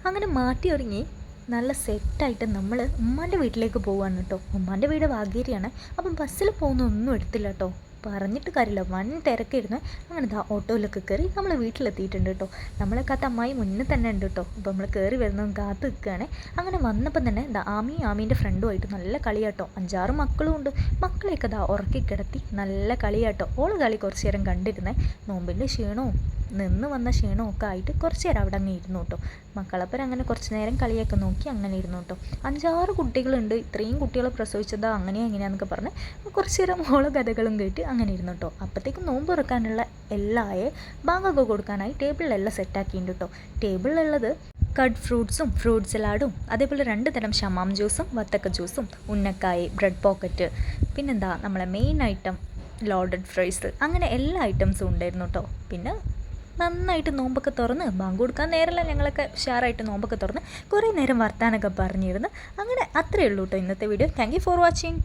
അങ്ങനെ മാറ്റി ഒരുങ്ങി നല്ല സെറ്റായിട്ട് നമ്മൾ ഉമ്മാൻ്റെ വീട്ടിലേക്ക് പോവാണ് കേട്ടോ. ഉമ്മാൻ്റെ വീട് വാഗേരിയാണ്. അപ്പം ബസ്സിൽ പോകുന്നൊന്നും എടുത്തില്ല കേട്ടോ. പറഞ്ഞിട്ട് കാര്യമില്ല, വൻ തിരക്കായിരുന്നു. അങ്ങനെ ഓട്ടോയിലൊക്കെ കയറി നമ്മൾ വീട്ടിലെത്തിയിട്ടുണ്ട് കേട്ടോ. നമ്മളെ കാത്ത അമ്മായി മുന്നേ തന്നെ ഉണ്ട് കേട്ടോ. അപ്പോൾ നമ്മൾ കയറി വരുന്നതും കാത്ത് നിൽക്കുകയാണ്. അങ്ങനെ വന്നപ്പം തന്നെ ആമീൻ്റെ ഫ്രണ്ടുമായിട്ട് നല്ല കളിയാട്ടോ. 5-6 മക്കളും ഉണ്ട്. മക്കളെയൊക്കെ ഉറക്കി കിടത്തി നല്ല കളിയാട്ടോ. ഓള് കളി കുറച്ച് നേരം കണ്ടിരുന്നേ. നോമ്പിൻ്റെ ക്ഷീണവും നിന്ന് വന്ന ക്ഷീണവും ഒക്കെ ആയിട്ട് കുറച്ച് നേരം അവിടെ അങ്ങ് ഇരുന്നു കേട്ടോ. മക്കളപ്പരം അങ്ങനെ കുറച്ച് നേരം കളിയൊക്കെ നോക്കി അങ്ങനെ ഇരുന്നു കേട്ടോ. 5-6 കുട്ടികളുണ്ട്. ഇത്രയും കുട്ടികളെ പ്രസവിച്ചതാ അങ്ങനെയാ എങ്ങനെയാന്നൊക്കെ പറഞ്ഞ് കുറച്ച് നേരം ഓളെ കഥകളും കേട്ട് അങ്ങനെ ഇരുന്നു കേട്ടോ. അപ്പോഴത്തേക്കും നോമ്പ് തുറക്കാനുള്ള എല്ലായെ ബാങ്കൊക്കെ കൊടുക്കാനായി ടേബിളിലെല്ലാം സെറ്റാക്കിയിട്ടുണ്ട് കേട്ടോ. ടേബിളിലുള്ളത് കട്ട് ഫ്രൂട്ട്സും ഫ്രൂട്ട് സലാഡും അതേപോലെ 2 തരം ഷമാം ജ്യൂസും വത്തക്ക ജ്യൂസും ഉന്നക്കായ് ബ്രെഡ് പോക്കറ്റ് പിന്നെന്താ നമ്മളെ മെയിൻ ഐറ്റം ലോഡഡ് ഫ്രൈസ് അങ്ങനെ എല്ലാ ഐറ്റംസും ഉണ്ടായിരുന്നു കേട്ടോ. പിന്നെ നന്നായിട്ട് നോമ്പൊക്കെ തുറന്ന് ബാങ്ക് കൊടുക്കാൻ നേരമല്ല ഞങ്ങളൊക്കെ ഉഷാറായിട്ട് നോമ്പൊക്കെ തുറന്ന് കുറേ നേരം വർത്താനൊക്കെ പറഞ്ഞിരുന്നു. അങ്ങനെ അത്രയേ ഉള്ളൂ കേട്ടോ ഇന്നത്തെ video. Thank you for watching.